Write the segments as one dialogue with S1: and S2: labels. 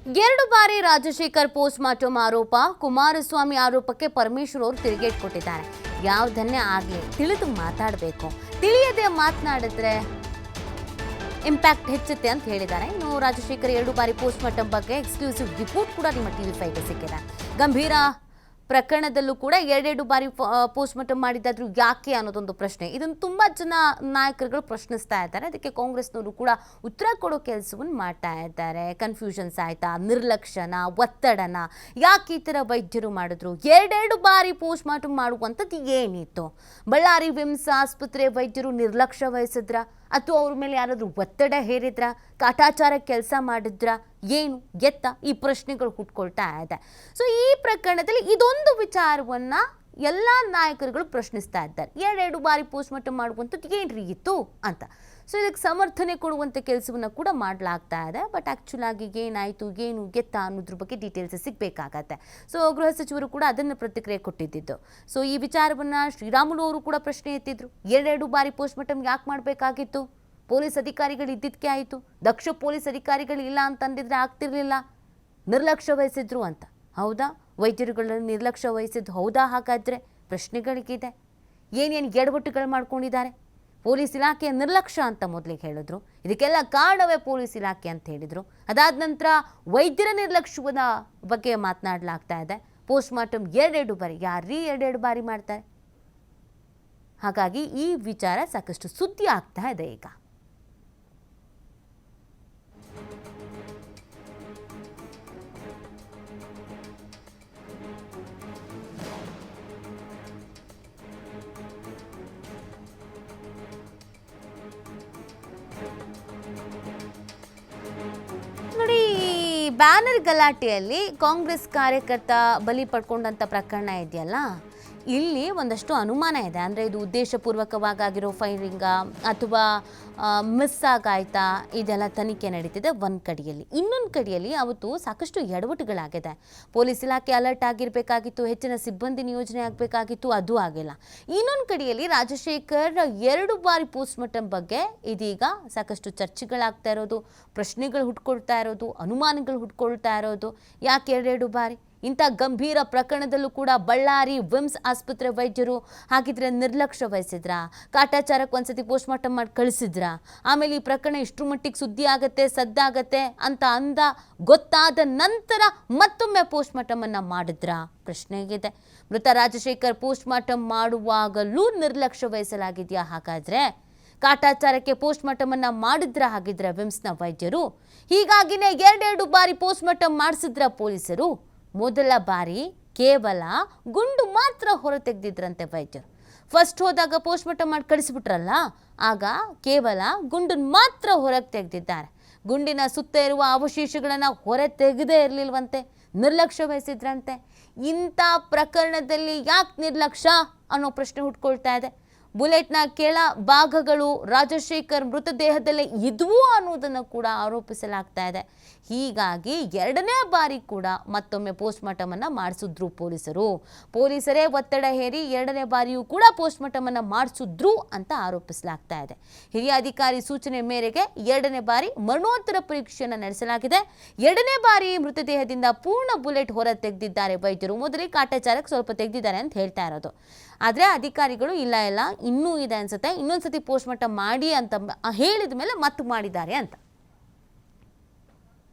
S1: ಎರಡು ಬಾರಿ Rajashekhar post mortem ಆರೋಪ, ಕುಮಾರಸ್ವಾಮಿ ಆರೋಪಕ್ಕೆ ಪರಮೇಶ್ವರ್ ಅವರು ತಿರುಗೇಟ್ ಕೊಟ್ಟಿದ್ದಾರೆ. ಯಾವುದನ್ನೇ ಆಗಲಿ ತಿಳಿದು ಮಾತಾಡಬೇಕು, ತಿಳಿಯದೆ ಮಾತನಾಡಿದ್ರೆ ಇಂಪ್ಯಾಕ್ಟ್ ಹೆಚ್ಚುತ್ತೆ ಅಂತ ಹೇಳಿದ್ದಾರೆ. ಇನ್ನು ರಾಜಶೇಖರ್ ಎರಡು ಬಾರಿ ಪೋಸ್ಟ್ ಮಾರ್ಟಮ್ ಬಗ್ಗೆ ಎಕ್ಸ್ಕ್ಲೂಸಿವ್ ರಿಪೋರ್ಟ್ ಕೂಡ ನಿಮ್ಮ TV5ಗೆ ಸಿಕ್ಕಿದೆ. ಗಂಭೀರ ಪ್ರಕರಣದಲ್ಲೂ ಕೂಡ ಎರಡೆರಡು ಬಾರಿ ಪೋಸ್ಟ್ ಮಾರ್ಟಮ್ ಮಾಡಿದ್ದಾದ್ರೂ ಯಾಕೆ ಅನ್ನೋದೊಂದು ಪ್ರಶ್ನೆ. ಇದನ್ನು ತುಂಬ ಜನ ನಾಯಕರುಗಳು ಪ್ರಶ್ನಿಸ್ತಾ ಇದ್ದಾರೆ. ಅದಕ್ಕೆ ಕಾಂಗ್ರೆಸ್ನವರು ಕೂಡ ಉತ್ತರ ಕೊಡೋ ಕೆಲಸವನ್ನು ಮಾಡ್ತಾ ಇದ್ದಾರೆ. ಕನ್ಫ್ಯೂಷನ್ಸ್ ಆಯ್ತಾ, ನಿರ್ಲಕ್ಷ್ಯನ, ಒತ್ತಡನ, ಯಾಕೆ ಈ ಥರ ವೈದ್ಯರು ಮಾಡಿದ್ರು, ಎರಡೆರಡು ಬಾರಿ ಪೋಸ್ಟ್ ಮಾರ್ಟಮ್ ಮಾಡುವಂಥದ್ದು ಏನಿತ್ತು? ಬಳ್ಳಾರಿ ವಿಮ್ಸ್ ಆಸ್ಪತ್ರೆ ವೈದ್ಯರು ನಿರ್ಲಕ್ಷ್ಯ ವಹಿಸಿದ್ರ ಅಥವಾ ಅವ್ರ ಮೇಲೆ ಯಾರಾದರೂ ಒತ್ತಡ ಹೇರಿದ್ರ, ಕಾಟಾಚಾರ ಕೆಲಸ ಮಾಡಿದ್ರ, ಏನು ಎತ್ತ ಈ ಪ್ರಶ್ನೆಗಳು ಹುಟ್ಕೊಳ್ತಾ ಇದೆ. ಸೊ ಈ ಪ್ರಕರಣದಲ್ಲಿ ಇದೊಂದು ವಿಚಾರವನ್ನು ಎಲ್ಲ ನಾಯಕರುಗಳು ಪ್ರಶ್ನಿಸ್ತಾ ಇದ್ದಾರೆ. ಎರಡೆರಡು ಬಾರಿ ಪೋಸ್ಟ್ ಮಾರ್ಟಮ್ ಮಾಡುವಂಥದ್ದು ಏನ್ರಿ ಇತ್ತು ಅಂತ. ಸೊ ಇದಕ್ಕೆ ಸಮರ್ಥನೆ ಕೊಡುವಂಥ ಕೆಲಸವನ್ನು ಕೂಡ ಮಾಡಲಾಗ್ತಾ ಇದೆ. ಬಟ್ ಆ್ಯಕ್ಚುಲ್ ಆಗಿ ಏನಾಯಿತು, ಏನು ಎತ್ತ ಅನ್ನೋದ್ರ ಬಗ್ಗೆ ಡೀಟೇಲ್ಸ್ ಸಿಗಬೇಕಾಗತ್ತೆ. ಸೊ ಗೃಹ ಸಚಿವರು ಕೂಡ ಅದನ್ನು ಪ್ರತಿಕ್ರಿಯೆ ಕೊಟ್ಟಿದ್ದು. ಸೊ ಈ ವಿಚಾರವನ್ನು ಶ್ರೀರಾಮುಲು ಅವರು ಕೂಡ ಪ್ರಶ್ನೆ ಎತ್ತಿದ್ರು. ಎರಡೆರಡು ಬಾರಿ ಪೋಸ್ಟ್ ಮಾರ್ಟಮ್ ಯಾಕೆ ಮಾಡಬೇಕಾಗಿತ್ತು? ಪೊಲೀಸ್ ಅಧಿಕಾರಿಗಳು ಇದ್ದಿದ್ದಕ್ಕೆ ಆಯಿತು, ದಕ್ಷ ಪೊಲೀಸ್ ಅಧಿಕಾರಿಗಳು ಇಲ್ಲ ಅಂತಂದಿದ್ರೆ ಆಗ್ತಿರ್ಲಿಲ್ಲ, ನಿರ್ಲಕ್ಷ್ಯ ವಹಿಸಿದ್ರು ಅಂತ. ಹೌದಾ? ವೈದ್ಯರುಗಳನ್ನು ನಿರ್ಲಕ್ಷ್ಯ ವಹಿಸಿದ್ದು ಹೌದಾ? ಹಾಗಾದರೆ ಪ್ರಶ್ನೆಗಳಿಗಿದೆ. ಏನೇನು ಎಡವಟ್ಟುಗಳು ಮಾಡ್ಕೊಂಡಿದ್ದಾರೆ? ಪೊಲೀಸ್ ಇಲಾಖೆಯ ನಿರ್ಲಕ್ಷ್ಯ ಅಂತ ಮೊದಲಿಗೆ ಹೇಳಿದ್ರು. ಇದಕ್ಕೆಲ್ಲ ಕಾರಣವೇ ಪೊಲೀಸ್ ಇಲಾಖೆ ಅಂತ ಹೇಳಿದರು. ಅದಾದ ನಂತರ ವೈದ್ಯರ ನಿರ್ಲಕ್ಷ್ಯದ ಬಗ್ಗೆ ಮಾತನಾಡಲಾಗ್ತಾ ಇದೆ. ಪೋಸ್ಟ್ ಮಾರ್ಟಮ್ ಎರಡೆರಡು ಬಾರಿ, ಯಾರೀ ಎರಡೆರಡು ಬಾರಿ ಮಾಡ್ತಾರೆ? ಹಾಗಾಗಿ ಈ ವಿಚಾರ ಸಾಕಷ್ಟು ಸುದ್ದಿ ಆಗ್ತಾ ಇದೆ ಈಗ. ನೋಡಿ, ಬ್ಯಾನರ್ ಗಲಾಟೆಯಲ್ಲಿ ಕಾಂಗ್ರೆಸ್ ಕಾರ್ಯಕರ್ತ ಬಲಿ ಪಡ್ಕೊಂಡಂಥ ಪ್ರಕರಣ ಇದೆಯಲ್ಲ, ಇಲ್ಲಿ ಒಂದಷ್ಟು ಅನುಮಾನ ಇದೆ. ಅಂದರೆ ಇದು ಉದ್ದೇಶಪೂರ್ವಕವಾಗಿರೋ ಫೈರಿಂಗ ಅಥವಾ ಮಿಸ್ ಆಗಾಯ್ತಾ, ಇದೆಲ್ಲ ತನಿಖೆ ನಡೀತಿದೆ ಒಂದು ಕಡೆಯಲ್ಲಿ. ಇನ್ನೊಂದು ಕಡೆಯಲ್ಲಿ ಅವತ್ತು ಸಾಕಷ್ಟು ಎಡವಟ್ಟುಗಳಾಗಿದೆ. ಪೊಲೀಸ್ ಇಲಾಖೆ ಅಲರ್ಟ್ ಆಗಿರಬೇಕಾಗಿತ್ತು, ಹೆಚ್ಚಿನ ಸಿಬ್ಬಂದಿ ನಿಯೋಜನೆ ಆಗಬೇಕಾಗಿತ್ತು, ಅದು ಆಗಿಲ್ಲ. ಇನ್ನೊಂದು ಕಡೆಯಲ್ಲಿ ರಾಜಶೇಖರ್ ಎರಡು ಬಾರಿ ಪೋಸ್ಟ್ ಮಾರ್ಟಮ್ ಬಗ್ಗೆ ಇದೀಗ ಸಾಕಷ್ಟು ಚರ್ಚೆಗಳಾಗ್ತಾ ಇರೋದು, ಪ್ರಶ್ನೆಗಳು ಹುಟ್ಕೊಳ್ತಾ ಇರೋದು, ಅನುಮಾನಗಳು ಹುಟ್ಕೊಳ್ತಾ ಇರೋದು. ಯಾಕೆ ಎರಡೆರಡು ಬಾರಿ? ಇಂಥ ಗಂಭೀರ ಪ್ರಕರಣದಲ್ಲೂ ಕೂಡ ಬಳ್ಳಾರಿ ವಿಮ್ಸ್ ಆಸ್ಪತ್ರೆ ವೈದ್ಯರು ಹಾಗಿದ್ರೆ ನಿರ್ಲಕ್ಷ್ಯ ವಹಿಸಿದ್ರಾ? ಕಾಟಾಚಾರಕ್ಕೆ ಒಂದ್ಸತಿ ಪೋಸ್ಟ್ ಮಾರ್ಟಮ್ ಮಾಡಿ ಕಳಿಸಿದ್ರಾ? ಆಮೇಲೆ ಈ ಪ್ರಕರಣ ಇಷ್ಟರ ಮಟ್ಟಿಗೆ ಸುದ್ದಿ ಆಗತ್ತೆ, ಸದ್ದಾಗತ್ತೆ ಅಂತ ಗೊತ್ತಾದ ನಂತರ ಮತ್ತೊಮ್ಮೆ ಪೋಸ್ಟ್ ಮಾರ್ಟಮನ್ನು ಮಾಡಿದ್ರಾ? ಪ್ರಶ್ನೆಗಿದೆ. ಮೃತ ರಾಜಶೇಖರ್ ಪೋಸ್ಟ್ ಮಾರ್ಟಮ್ ಮಾಡುವಾಗಲೂ ನಿರ್ಲಕ್ಷ್ಯ ವಹಿಸಲಾಗಿದೆಯಾ? ಹಾಗಾದರೆ ಕಾಟಾಚಾರಕ್ಕೆ ಪೋಸ್ಟ್ ಮಾರ್ಟಮನ್ನು ಮಾಡಿದ್ರ ಹಾಗಿದ್ರೆ ವಿಮ್ಸ್ನ ವೈದ್ಯರು? ಹೀಗಾಗಿನೇ ಎರಡೆರಡು ಬಾರಿ ಪೋಸ್ಟ್ ಮಾರ್ಟಮ್ ಮಾಡಿಸಿದ್ರ ಪೊಲೀಸರು? ಮೊದಲ ಬಾರಿ ಕೇವಲ ಗುಂಡು ಮಾತ್ರ ಹೊರ ತೆಗೆದಿದ್ರಂತೆ ವೈದ್ಯರು. ಫಸ್ಟ್ ಹೋದಾಗ ಪೋಸ್ಟ್ ಮಾರ್ಟಮ್ ಮಾಡಿ ಕಳಿಸ್ಬಿಟ್ರಲ್ಲ, ಆಗ ಕೇವಲ ಗುಂಡನ್ನು ಮಾತ್ರ ಹೊರಗೆ ತೆಗೆದಿದ್ದಾರೆ. ಗುಂಡಿನ ಸುತ್ತ ಇರುವ ಅವಶೇಷಗಳನ್ನು ಹೊರ ತೆಗೆದೇ ಇರಲಿಲ್ವಂತೆ, ನಿರ್ಲಕ್ಷ್ಯ ವಹಿಸಿದ್ರಂತೆ. ಇಂಥ ಪ್ರಕರಣದಲ್ಲಿ ಯಾಕೆ ನಿರ್ಲಕ್ಷ್ಯ ಅನ್ನೋ ಪ್ರಶ್ನೆ ಹುಟ್ಕೊಳ್ತಾ ಇದೆ. ಬುಲೆಟ್ನ ಕೆಳ ಭಾಗಗಳು ರಾಜಶೇಖರ್ ಮೃತದೇಹದಲ್ಲೇ ಇದ್ವು ಅನ್ನೋದನ್ನು ಕೂಡ ಆರೋಪಿಸಲಾಗ್ತಾ ಇದೆ. ಹೀಗಾಗಿ ಎರಡನೇ ಬಾರಿ ಕೂಡ ಮತ್ತೊಮ್ಮೆ ಪೋಸ್ಟ್ ಮಾರ್ಟಮನ್ನು ಮಾಡಿಸಿದ್ರು ಪೊಲೀಸರೇ ಒತ್ತಡ ಹೇರಿ ಎರಡನೇ ಬಾರಿಯೂ ಕೂಡ ಪೋಸ್ಟ್ ಮಾರ್ಟಮನ್ನು ಮಾಡಿಸಿದ್ರು ಅಂತ ಆರೋಪಿಸಲಾಗ್ತಾ ಇದೆ. ಹಿರಿಯ ಅಧಿಕಾರಿ ಸೂಚನೆ ಮೇರೆಗೆ ಎರಡನೇ ಬಾರಿ ಮರಣೋತ್ತರ ಪರೀಕ್ಷೆಯನ್ನು ನಡೆಸಲಾಗಿದೆ. ಎರಡನೇ ಬಾರಿ ಮೃತದೇಹದಿಂದ ಪೂರ್ಣ ಬುಲೆಟ್ ಹೊರ ತೆಗೆದಿದ್ದಾರೆ ವೈದ್ಯರು. ಮೊದಲಿಗೆ ಕಾಟಾಚಾರಕ್ಕೆ ಸ್ವಲ್ಪ ತೆಗೆದಿದ್ದಾರೆ ಅಂತ ಹೇಳ್ತಾ ಇರೋದು. ಆದರೆ ಅಧಿಕಾರಿಗಳು ಇಲ್ಲ ಇನ್ನೂ ಇದೆ ಅನ್ಸುತ್ತೆ, ಇನ್ನೊಂದ್ಸತಿ ಪೋಸ್ಟ್ ಮಾರ್ಟಮ್ ಮಾಡಿ ಅಂತ ಹೇಳಿದ ಮೇಲೆ ಮತ್ತೆ ಮಾಡಿದ್ದಾರೆ ಅಂತ.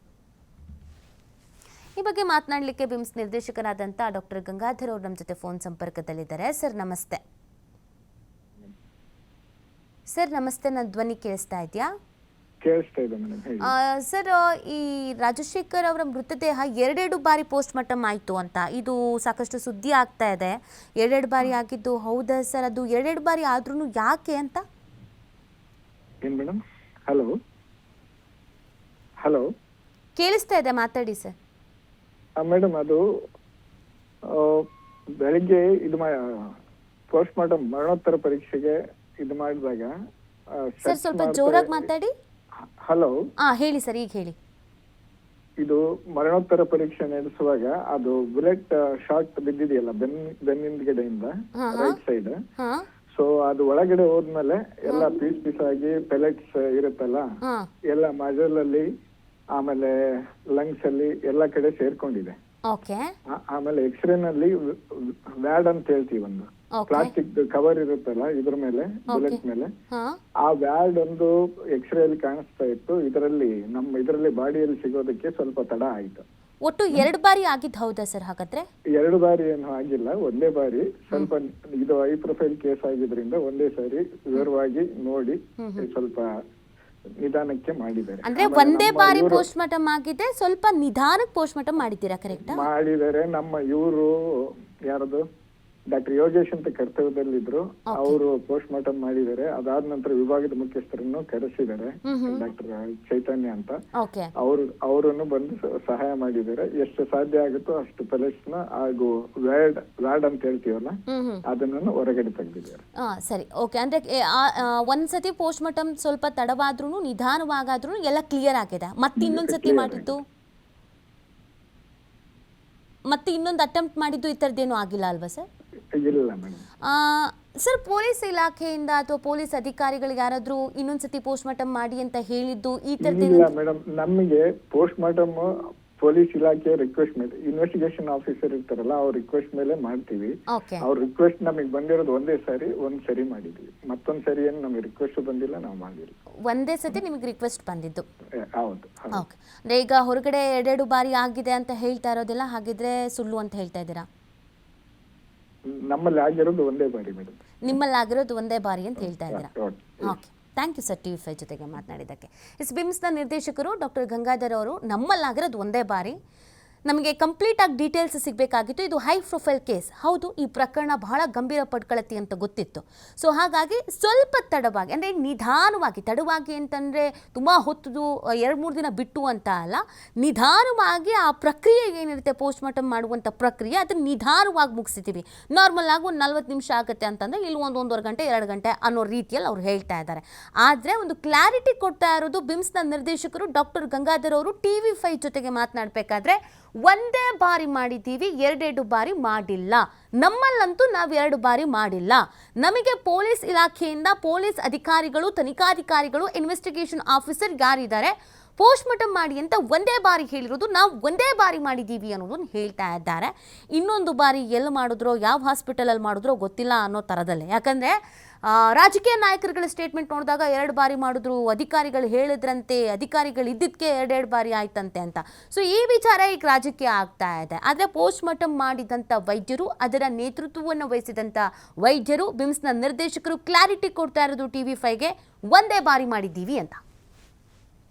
S1: ಈ ಬಗ್ಗೆ ಮಾತನಾಡಲಿಕ್ಕೆ ವಿಮ್ಸ್ ನಿರ್ದೇಶಕರಾದಂಥ ಡಾಕ್ಟರ್ ಗಂಗಾಧರ್ ಅವರು ನಮ್ಮ ಜೊತೆ ಫೋನ್ ಸಂಪರ್ಕದಲ್ಲಿದ್ದಾರೆ. ಸರ್ ನಮಸ್ತೆ. ಸರ್ ನಮಸ್ತೆ, ನನ್ನ ಧ್ವನಿ ಕೇಳಿಸ್ತಾ ಇದೆಯಾ? ಸರ್, ಈ ರಾಜಶೇಖರ್ ಅವರ ಮೃತದೇಹ ಎರಡೆರಡು ಬಾರಿ ಪೋಸ್ಟ್ ಮಾರ್ಟಮ್ ಆಯಿತು ಅಂತ ಇದು ಸಾಕಷ್ಟು ಸುದ್ದಿ ಆಗ್ತಾ ಇದೆ. ಎರಡೆರಡು ಬಾರಿ ಆಗಿದ್ದು ಹೌದಾ ಸರ್? ಅದು ಎರಡೆರಡು ಬಾರಿ ಆದ್ರೂ ಯಾಕೆ ಅಂತ?
S2: ಹಲೋ,
S1: ಕೇಳಿಸ್ತಾ ಇದೆ, ಮಾತಾಡಿ ಸರ್.
S2: ಮೇಡಮ್, ಅದು ಬೆಳಿಗ್ಗೆ ಇದು ಪೋಸ್ಟ್ ಮಾರ್ಟಮ್ ಮರಣೋತ್ತರ ಪರೀಕ್ಷೆಗೆ ಇದು ಮಾಡಿದಾಗ
S1: ಸರ್ ಸ್ವಲ್ಪ ಜೋರಾಗಿ ಮಾತಾಡಿ.
S2: ಹಲೋ,
S1: ಹೇಳಿ ಸರ್, ಈಗ ಹೇಳಿ.
S2: ಇದು ಮರಣೋತ್ತರ ಪರೀಕ್ಷೆ ನಡೆಸುವಾಗ ಅದು ಬುಲೆಟ್ ಶಾಟ್ ಬಿದ್ದಿದೆಯಲ್ಲ ಬೆನ್ನಿಂದಗಡೆಯಿಂದ ರೈಟ್ ಸೈಡ್. ಸೊ ಅದು ಒಳಗಡೆ ಹೋದ್ಮೇಲೆ ಎಲ್ಲ ಪೀಸ್ ಆಗಿ ಪೆಲೆಟ್ಸ್ ಇರುತ್ತಲ್ಲ, ಎಲ್ಲ ಮಜಲಲ್ಲಿ ಆಮೇಲೆ ಲಂಗ್ಸ್ ಅಲ್ಲಿ ಎಲ್ಲ ಕಡೆ ಸೇರ್ಕೊಂಡಿದೆ.
S1: ಓಕೆ
S2: ಆಮೇಲೆ ಎಕ್ಸ್ರೇನಲ್ಲಿ ವ್ಯಾಡ್ ಅಂತ ಹೇಳ್ತೀವಿ, ಒಂದು
S1: ಓಕೆ
S2: ಪ್ಲಾಸ್ಟಿಕ್ ಕವರ್ ಇರುತ್ತಲ್ಲ ಇದ್ರ ಮೇಲೆ, ಬುಲೆಟ್ ಮೇಲೆ,
S1: ಹಾಂ
S2: ಆ ವ್ಯಾಡ್ ಒಂದು ಎಕ್ಸ್ರೇ ಅಲ್ಲಿ ಕಾಣಿಸ್ತಾ ಇತ್ತು. ಇದರಲ್ಲಿ ಬಾಡಿಯಲ್ಲಿ ಸಿಗೋದಕ್ಕೆ ಸ್ವಲ್ಪ ತಡ ಆಯ್ತು.
S1: ಒಟ್ಟು 2 ಬಾರಿ ಆಗಿದ್ದು ಹೌದಾ ಸರ್ ಹಾಗಾದ್ರೆ?
S2: 2 ಬಾರಿ ಏನು ಆಗಿಲ್ಲ, ಒಂದೇ ಬಾರಿ. ಸ್ವಲ್ಪ ಇದು ಹೈ ಪ್ರೊಫೈಲ್ ಕೇಸ್ ಆಗಿದ್ರಿಂದ ಒಂದೇ ಸಾರಿ ವಿವರವಾಗಿ ನೋಡಿ ಸ್ವಲ್ಪ ನಿಧಾನಕ್ಕೆ ಮಾಡಿದ್ದಾರೆ.
S1: ಅಂದ್ರೆ ಒಂದೇ ಬಾರಿ ಪೋಸ್ಟ್ ಮಾರ್ಟಮ್ ಆಗಿದೆ, ಸ್ವಲ್ಪ ನಿಧಾನಕ್ಕೆ ಪೋಸ್ಟ್ ಮಾರ್ಟಮ್ ಮಾಡಿದ್ದೀರಾ, ಕರೆಕ್ಟಾ?
S2: ಮಾಡಿದ್ದಾರೆ. ನಮ್ಮ ಇವರು ಯಾರದು ಡಾಕ್ಟರ್ ಯೋಗೇಶ್ ಅಂತ ಕರ್ತವ್ಯದಲ್ಲಿದ್ರು, ಅವರು ಪೋಸ್ಟ್ ಮಾರ್ಟಮ್ ಮಾಡಿದ್ದಾರೆ. ಅದಾದ ನಂತರ ವಿಭಾಗದ ಮುಖ್ಯಸ್ಥರನ್ನು ಕರೆಸಿದ್ದಾರೆ, ಡಾಕ್ಟರ್ ಚೈತನ್ಯ ಅಂತ.
S1: ಓಕೆ
S2: ಅವರನ್ನು ಬಂದು ಸಹಾಯ ಮಾಡಿದ್ದಾರೆ. ಎಷ್ಟು ಸಾಧ್ಯ ಆಗುತ್ತೋ ಅಷ್ಟು ಪೆಲೆಟ್ಸ್ನ ಹಾಗೂ ವ್ಯಾಡ್ ಅಂತ ಹೇಳ್ತೀವಲ್ಲ ಅದನ್ನು ಹೊರಗಡೆ ತೆಗೆದಿದ್ದಾರೆ.
S1: ಸರಿ, ಓಕೆ. ಅಂದ್ರೆ ಒಂದ್ಸತಿ ಪೋಸ್ಟ್ ಮಾರ್ಟಮ್ ಸ್ವಲ್ಪ ತಡವಾದ್ರೂ ನಿಧಾನವಾಗಾದ್ರೂ ಎಲ್ಲ ಕ್ಲಿಯರ್ ಆಗಿದೆ. ಮತ್ತೆ ಇನ್ನೊಂದ್ಸತಿ ಮಾಡಿದ್ದು, ಮತ್ತೆ ಇನ್ನೊಂದು ಅಟೆಂಪ್ಟ್ ಮಾಡಿದ್ದು ಈ ಥರದ್ದೇನು ಆಗಿಲ್ಲ ಅಲ್ವಾ ಸರ್?
S2: ಇಲ್ಲ ಮೇಡಮ್.
S1: ಸರ್, ಪೊಲೀಸ್ ಇಲಾಖೆಯಿಂದ ಅಥವಾ ಪೊಲೀಸ್ ಅಧಿಕಾರಿಗಳಿಗೆ ಯಾರಾದ್ರೂ ಇನ್ನೊಂದ್ಸತಿ ಪೋಸ್ಟ್ ಮಾರ್ಟಮ್ ಮಾಡಿ ಅಂತ ಹೇಳಿದ್ದು ಈ ಥರದ್ದೇನು?
S2: ಇಲ್ಲ ಮೇಡಮ್, ನಮಗೆ ಪೋಸ್ಟ್ ಮಾರ್ಟಮ್ ಪೊಲೀಸ್ ಇಲಾಖೆ ರಿಕ್ವೆಸ್ಟ್ ಮೇಲೆ, ಇನ್ವೆಸ್ಟಿಗೇಷನ್ ಆಫೀಸರ್ ಇರ್ತಾರಲ್ಲ ಅವ್ರ ರಿಕ್ವೆಸ್ಟ್ ಮೇಲೆ ಮಾಡ್ತೀವಿ. ಅವ್ರ ರಿಕ್ವೆಸ್ಟ್ ನಮಗೆ ಬಂದಿರೋದು ಒಂದೇ ಸಾರಿ, ಒಂದ್ ಸರಿ ಮಾಡಿದ್ವಿ. ಮತ್ತೊಂದ್ ಸರಿ ಏನು ನಮಗೆ ರಿಕ್ವೆಸ್ಟ್ ಬಂದಿಲ್ಲ, ನಾವು ಮಾಡಿಲ್ಲ.
S1: ಒಂದೇ ಸತಿ ನಿಮಗೆ ರಿಕ್ವೆಸ್ಟ್ ಬಂದಿದ್ದು?
S2: ಹೌದು.
S1: ಓಕೆ. ಅಂದ್ರೆ ಈಗ ಹೊರಗಡೆ 2 ಬಾರಿ ಆಗಿದೆ ಅಂತ ಹೇಳ್ತಾ ಇರೋದೆಲ್ಲ ಹಾಗಿದ್ರೆ ಸುಳ್ಳು ಅಂತ ಹೇಳ್ತಾ ಇದ್ದೀರಾ?
S2: ನಮ್ಮಲ್ಲಿ ಆಗಿರೋದು ಒಂದೇ ಬಾರಿ ಮೇಡಮ್.
S1: ನಿಮ್ಮಲ್ಲಿ ಆಗಿರೋದು ಒಂದೇ ಬಾರಿ ಅಂತ ಹೇಳ್ತಾ ಇದ್ದೀರಾ? Okay, thank you sir TV5 ಜೊತೆಗೆ ಮಾತನಾಡಿದ್ದಕ್ಕೆ. ಬಿಮ್ಸ್ನ ನಿರ್ದೇಶಕರು ಡಾಕ್ಟರ್ ಗಂಗಾಧರ್ ಅವರು, ನಮ್ಮಲ್ಲಾಗಿರೋದು ಒಂದೇ ಬಾರಿ, ನಮಗೆ ಕಂಪ್ಲೀಟಾಗಿ ಡೀಟೇಲ್ಸ್ ಸಿಗಬೇಕಾಗಿತ್ತು. ಇದು ಹೈ ಪ್ರೊಫೈಲ್ ಕೇಸ್, ಹೌದು, ಈ ಪ್ರಕರಣ ಬಹಳ ಗಂಭೀರ ಪಡ್ಕಳತಿ ಅಂತ ಗೊತ್ತಿತ್ತು. ಸೊ ಹಾಗಾಗಿ ಸ್ವಲ್ಪ ತಡವಾಗಿ, ಅಂದರೆ ನಿಧಾನವಾಗಿ, ತಡವಾಗಿ ಅಂತಂದರೆ ತುಂಬ ಹೊತ್ತು 2-3 ದಿನ ಬಿಟ್ಟು ಅಂತ ಅಲ್ಲ, ನಿಧಾನವಾಗಿ ಆ ಪ್ರಕ್ರಿಯೆ ಏನಿರುತ್ತೆ ಪೋಸ್ಟ್ ಮಾರ್ಟಮ್ ಮಾಡುವಂಥ ಪ್ರಕ್ರಿಯೆ, ಅದನ್ನು ನಿಧಾನವಾಗಿ ಮುಗಿಸಿದ್ದೀವಿ. ನಾರ್ಮಲ್ ಆಗಿ ಒಂದು 40 ನಿಮಿಷ ಆಗುತ್ತೆ ಅಂತಂದರೆ ಇಲ್ಲಿ 1-1.5 ಗಂಟೆ 2 ಗಂಟೆ ಅನ್ನೋ ರೀತಿಯಲ್ಲಿ ಅವ್ರು ಹೇಳ್ತಾ ಇದ್ದಾರೆ. ಆದರೆ ಒಂದು ಕ್ಲಾರಿಟಿ ಕೊಡ್ತಾ ಇರೋದು ಬಿಮ್ಸ್ನ ನಿರ್ದೇಶಕರು ಡಾಕ್ಟರ್ ಗಂಗಾಧರ್ ಅವರು TV5 ಜೊತೆಗೆ ಮಾತನಾಡಬೇಕಾದ್ರೆ, ಒಂದೇ ಬಾರಿ ಮಾಡಿದ್ದೀವಿ, 2 ಬಾರಿ ಮಾಡಿಲ್ಲ. ನಮ್ಮಲ್ಲಂತೂ ನಾವು 2 ಬಾರಿ ಮಾಡಿಲ್ಲ. ನಮಗೆ ಪೊಲೀಸ್ ಇಲಾಖೆಯಿಂದ ಪೊಲೀಸ್ ಅಧಿಕಾರಿಗಳು, ತನಿಖಾಧಿಕಾರಿಗಳು, ಇನ್ವೆಸ್ಟಿಗೇಷನ್ ಆಫೀಸರ್ ಯಾರಿದ್ದಾರೆ ಪೋಸ್ಟ್ ಮಾರ್ಟಮ್ ಮಾಡಿ ಅಂತ ಒಂದೇ ಬಾರಿ ಹೇಳಿರೋದು, ನಾವು ಒಂದೇ ಬಾರಿ ಮಾಡಿದ್ದೀವಿ ಅನ್ನೋದನ್ನು ಹೇಳ್ತಾ ಇದ್ದಾರೆ. ಇನ್ನೊಂದು ಬಾರಿ ಎಲ್ಲಿ ಮಾಡಿದ್ರೋ, ಯಾವ ಹಾಸ್ಪಿಟಲಲ್ಲಿ ಮಾಡಿದ್ರೋ ಗೊತ್ತಿಲ್ಲ ಅನ್ನೋ ಥರದಲ್ಲೇ. ಯಾಕಂದರೆ ರಾಜಕೀಯ ನಾಯಕರುಗಳ ಸ್ಟೇಟ್ಮೆಂಟ್ ನೋಡಿದಾಗ 2 ಬಾರಿ ಮಾಡಿದ್ರು, ಅಧಿಕಾರಿಗಳು ಹೇಳಿದ್ರಂತೆ, ಅಧಿಕಾರಿಗಳು ಇದ್ದಿದ್ದಕ್ಕೆ 2 ಬಾರಿ ಆಯ್ತಂತೆ ಅಂತ. ಸೊ ಈ ವಿಚಾರ ಈಗ ರಾಜಕೀಯ ಆಗ್ತಾ ಇದೆ. ಆದರೆ ಪೋಸ್ಟ್ ಮಾರ್ಟಮ್ ಮಾಡಿದಂಥ ವೈದ್ಯರು, ಅದರ ನೇತೃತ್ವವನ್ನು ವಹಿಸಿದಂಥ ವೈದ್ಯರು, ಬಿಮ್ಸ್ನ ನಿರ್ದೇಶಕರು ಕ್ಲಾರಿಟಿ ಕೊಡ್ತಾ ಇರೋದು TV5ಗೆ, ಒಂದೇ ಬಾರಿ ಮಾಡಿದ್ದೀವಿ ಅಂತ.